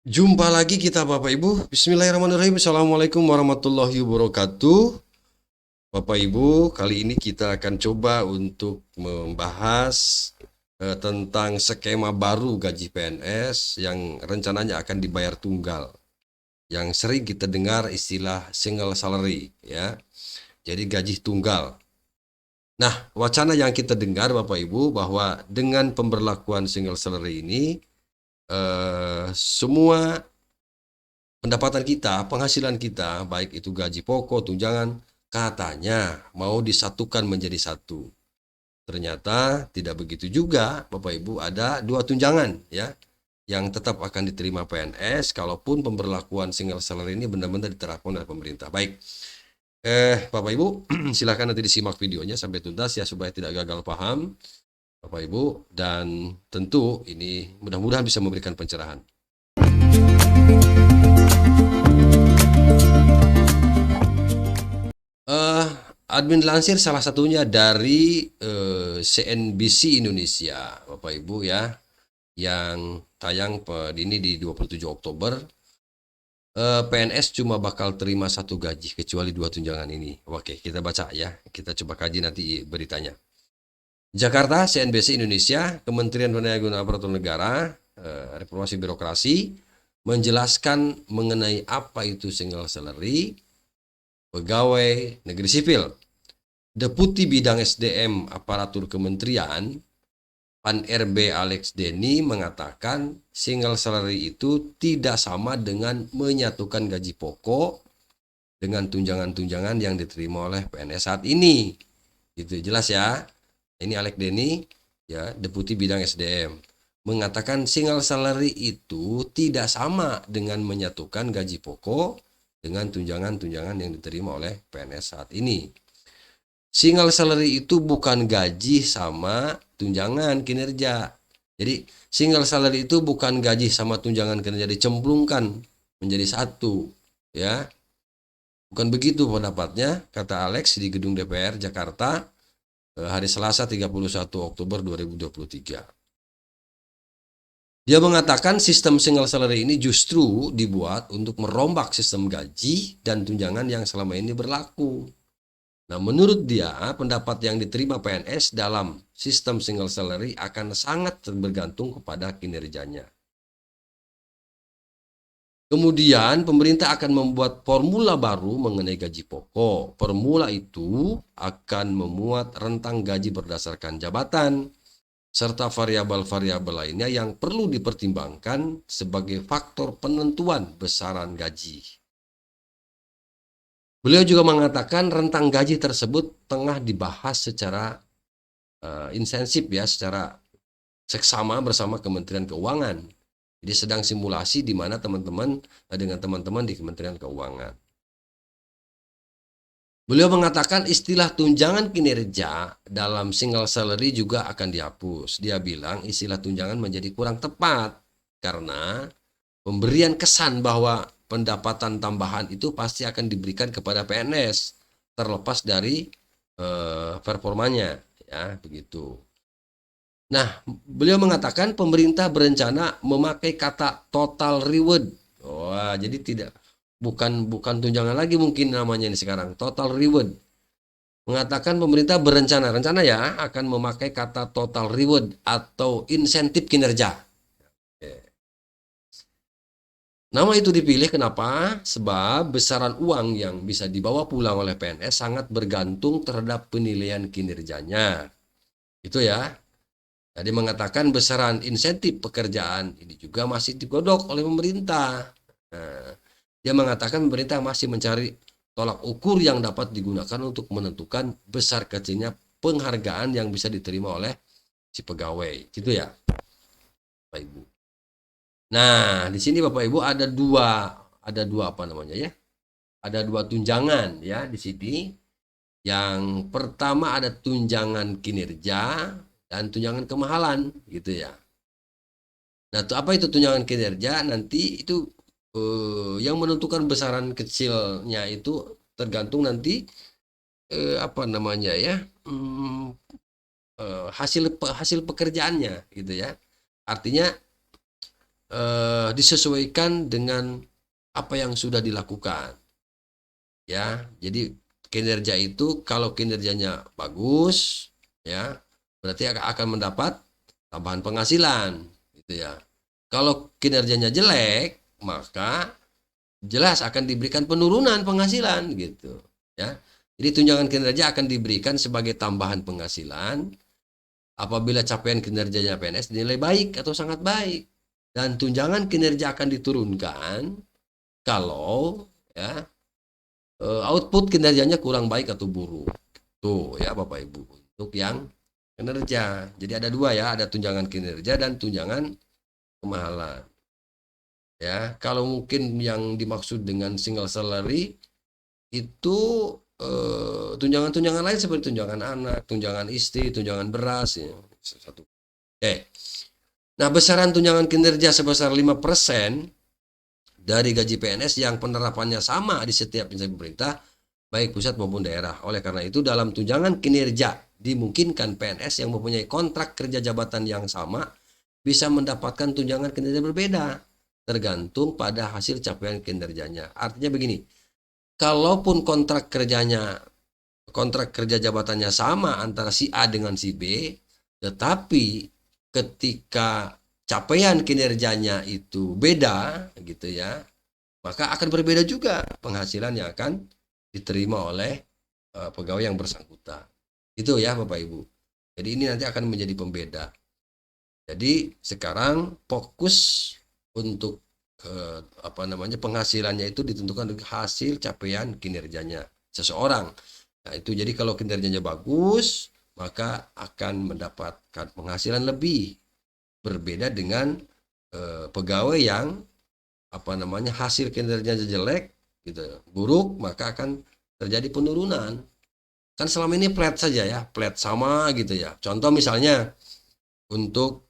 Jumpa lagi kita Bapak Ibu. Bismillahirrahmanirrahim. Assalamualaikum warahmatullahi wabarakatuh. Bapak Ibu, kali ini kita akan coba untuk membahas tentang skema baru gaji PNS yang rencananya akan dibayar tunggal. Yang sering kita dengar istilah single salary ya. Jadi gaji tunggal. Nah, wacana yang kita dengar Bapak Ibu bahwa dengan pemberlakuan single salary ini semua pendapatan kita, penghasilan kita, baik itu gaji pokok, tunjangan, katanya mau disatukan menjadi satu. Ternyata tidak begitu juga, Bapak Ibu, ada dua tunjangan ya yang tetap akan diterima PNS kalaupun pemberlakuan single salary ini benar-benar diterapkan oleh pemerintah. Baik, Bapak Ibu, silakan nanti disimak videonya sampai tuntas ya supaya tidak gagal paham, Bapak Ibu, dan tentu ini mudah-mudahan bisa memberikan pencerahan. Eh, admin lansir salah satunya dari CNBC Indonesia, Bapak Ibu ya, yang tayang ini di 27 Oktober. PNS cuma bakal terima satu gaji kecuali dua tunjangan ini. Oke, kita baca ya. Kita coba kaji nanti beritanya. Jakarta, CNBC Indonesia, Kementerian Perdagangan Aparatur Negara, Reformasi Birokrasi menjelaskan mengenai apa itu single salary pegawai negeri sipil. Deputi Bidang SDM Aparatur Kementerian, Pan RB Alex Denny mengatakan single salary itu tidak sama dengan menyatukan gaji pokok dengan tunjangan-tunjangan yang diterima oleh PNS saat ini. Itu jelas ya. Ini Alex Denny ya, Deputi Bidang SDM mengatakan single salary itu tidak sama dengan menyatukan gaji pokok dengan tunjangan-tunjangan yang diterima oleh PNS saat ini. Single salary itu bukan gaji sama tunjangan kinerja. Jadi single salary itu bukan gaji sama tunjangan kinerja dicemplungkan menjadi satu, ya. Bukan begitu pendapatnya, kata Alex di gedung DPR Jakarta hari Selasa 31 Oktober 2023. Dia mengatakan sistem single salary ini justru dibuat untuk merombak sistem gaji dan tunjangan yang selama ini berlaku. Nah, menurut dia, pendapat yang diterima PNS dalam sistem single salary akan sangat bergantung kepada kinerjanya. Kemudian, pemerintah akan membuat formula baru mengenai gaji pokok. Formula itu akan memuat rentang gaji berdasarkan jabatan, serta variabel-variabel lainnya yang perlu dipertimbangkan sebagai faktor penentuan besaran gaji. Beliau juga mengatakan rentang gaji tersebut tengah dibahas secara intensif ya, secara seksama bersama Kementerian Keuangan. Jadi sedang simulasi di mana teman-teman dengan teman-teman di Kementerian Keuangan. Beliau mengatakan istilah tunjangan kinerja dalam single salary juga akan dihapus. Dia bilang istilah tunjangan menjadi kurang tepat karena pemberian kesan bahwa pendapatan tambahan itu pasti akan diberikan kepada PNS terlepas dari performanya ya begitu. Nah, beliau mengatakan pemerintah berencana memakai kata total reward. Wah, jadi bukan tunjangan lagi mungkin namanya ini sekarang, total reward. Mengatakan pemerintah rencana ya akan memakai kata total reward atau insentif kinerja. Nama itu dipilih kenapa? Sebab besaran uang yang bisa dibawa pulang oleh PNS sangat bergantung terhadap penilaian kinerjanya. Itu ya. Jadi mengatakan besaran insentif pekerjaan ini juga masih digodok oleh pemerintah. Nah, dia mengatakan pemerintah masih mencari tolak ukur yang dapat digunakan untuk menentukan besar kecilnya penghargaan yang bisa diterima oleh si pegawai. Gitu ya, Bapak Ibu. Nah, di sini Bapak Ibu ada dua apa namanya ya? Ada dua tunjangan ya di sini. Yang pertama ada tunjangan kinerja dan tunjangan kemahalan gitu ya. Nah, apa itu tunjangan kinerja? Nanti itu yang menentukan besaran kecilnya itu tergantung nanti apa namanya ya hasil pekerjaannya gitu ya. Artinya disesuaikan dengan apa yang sudah dilakukan, ya. Jadi kinerja itu kalau kinerjanya bagus, ya, berarti akan mendapat tambahan penghasilan, gitu ya. Kalau kinerjanya jelek, maka jelas akan diberikan penurunan penghasilan, gitu, ya. Jadi tunjangan kinerja akan diberikan sebagai tambahan penghasilan apabila capaian kinerjanya PNS dinilai baik atau sangat baik, dan tunjangan kinerja akan diturunkan kalau, ya, output kinerjanya kurang baik atau buruk. Tuh ya Bapak Ibu, untuk yang kinerja. Jadi ada dua ya, ada tunjangan kinerja dan tunjangan kemahalan. Ya, kalau mungkin yang dimaksud dengan single salary itu tunjangan-tunjangan lain seperti tunjangan anak, tunjangan istri, tunjangan beras, ya. Satu. Nah, besaran tunjangan kinerja sebesar 5% dari gaji PNS yang penerapannya sama di setiap instansi pemerintah, baik pusat maupun daerah. Oleh karena itu, dalam tunjangan kinerja dimungkinkan PNS yang mempunyai kontrak kerja jabatan yang sama bisa mendapatkan tunjangan kinerja berbeda, tergantung pada hasil capaian kinerjanya. Artinya begini, kalaupun kontrak kerja jabatannya sama antara si A dengan si B, tetapi ketika capaian kinerjanya itu beda, gitu ya, maka akan berbeda juga penghasilan yang akan diterima oleh pegawai yang bersangkutan. Itu ya Bapak Ibu. Jadi ini nanti akan menjadi pembeda. Jadi sekarang fokus untuk penghasilannya itu ditentukan dari hasil capaian kinerjanya seseorang. Nah, itu jadi kalau kinerjanya bagus, maka akan mendapatkan penghasilan lebih, berbeda dengan pegawai yang hasil kinerjanya jelek, gitu, buruk, maka akan terjadi penurunan. Kan selama ini flat saja ya, flat sama gitu ya. Contoh misalnya untuk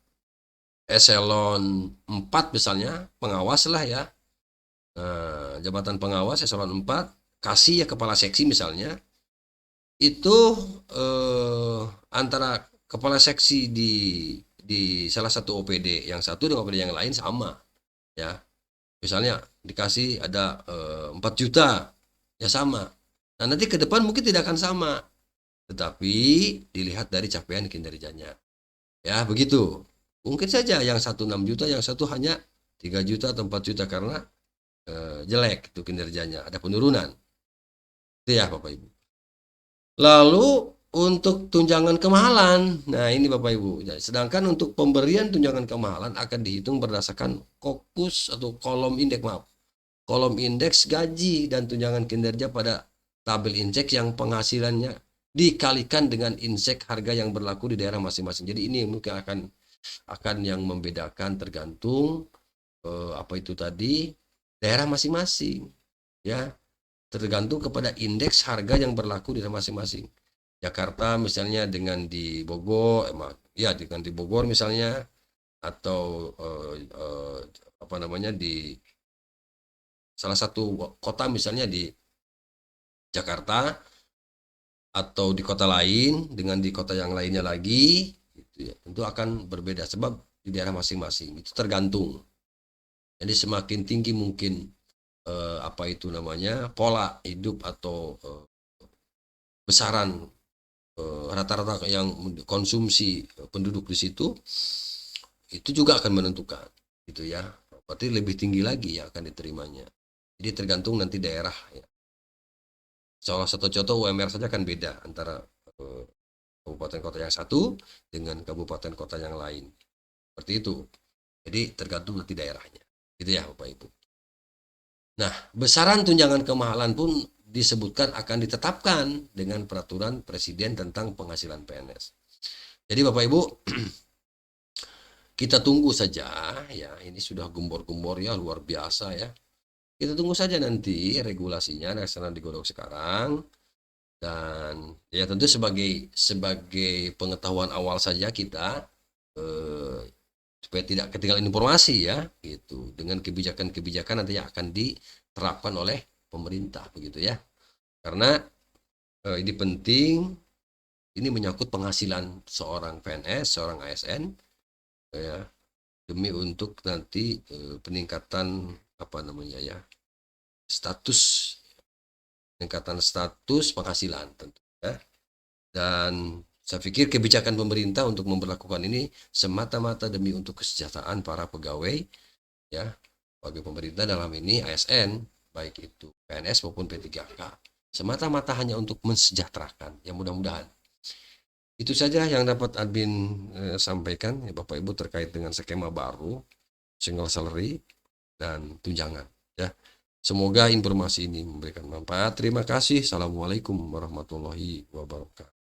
eselon 4 misalnya, pengawas lah ya. Jabatan pengawas eselon 4 kasih ya kepala seksi misalnya, itu antara kepala seksi di salah satu OPD yang satu dengan OPD yang lain sama, ya. Misalnya dikasih ada 4 juta, ya sama. Nah, nanti ke depan mungkin tidak akan sama, tetapi dilihat dari capaian kinerjanya. Ya, begitu. Mungkin saja yang satu 6 juta, yang satu hanya 3 juta atau 4 juta karena jelek itu kinerjanya, ada penurunan. Itu ya Bapak Ibu. Lalu untuk tunjangan kemahalan, nah ini Bapak Ibu. Sedangkan untuk pemberian tunjangan kemahalan akan dihitung berdasarkan kokus atau kolom indeks gaji dan tunjangan kinerja pada tabel indeks yang penghasilannya dikalikan dengan indeks harga yang berlaku di daerah masing-masing. Jadi ini mungkin akan yang membedakan tergantung apa itu tadi daerah masing-masing, ya, tergantung kepada indeks harga yang berlaku di daerah masing-masing. Jakarta misalnya dengan di Bogor, ya dengan di Bogor misalnya, atau di salah satu kota misalnya di Jakarta, atau di kota lain dengan di kota yang lainnya lagi, gitu ya, tentu akan berbeda sebab di daerah masing-masing itu tergantung. Jadi semakin tinggi mungkin pola hidup atau besaran rata-rata yang konsumsi penduduk di situ, itu juga akan menentukan, gitu ya. Berarti lebih tinggi lagi yang akan diterimanya. Jadi tergantung nanti daerah, ya. Salah satu contoh UMR saja kan beda antara kabupaten kota yang satu dengan kabupaten kota yang lain. Seperti itu. Jadi tergantung nanti daerahnya. Gitu ya Bapak Ibu. Nah, besaran tunjangan kemahalan pun disebutkan akan ditetapkan dengan peraturan presiden tentang penghasilan PNS. Jadi Bapak Ibu, kita tunggu saja ya, ini sudah gembor-gembor ya, luar biasa ya. Kita tunggu saja nanti regulasinya sedang digodok sekarang, dan ya tentu sebagai pengetahuan awal saja kita supaya tidak ketinggalan informasi ya, gitu, dengan kebijakan-kebijakan nanti yang akan diterapkan oleh pemerintah, begitu ya. Karena ini penting, ini menyangkut penghasilan seorang PNS, seorang ASN, ya. demi untuk nanti peningkatan apa namanya ya, status peningkatan status penghasilan tentu ya. Dan saya pikir kebijakan pemerintah untuk memperlakukan ini semata-mata demi untuk kesejahteraan para pegawai ya, bagi pemerintah dalam ini ASN, baik itu PNS maupun P3K. Semata-mata hanya untuk mensejahterakan, ya mudah-mudahan. Itu saja yang dapat admin sampaikan ya Bapak Ibu terkait dengan skema baru, single salary dan tunjangan ya. Semoga informasi ini memberikan manfaat. Terima kasih. Assalamualaikum warahmatullahi wabarakatuh.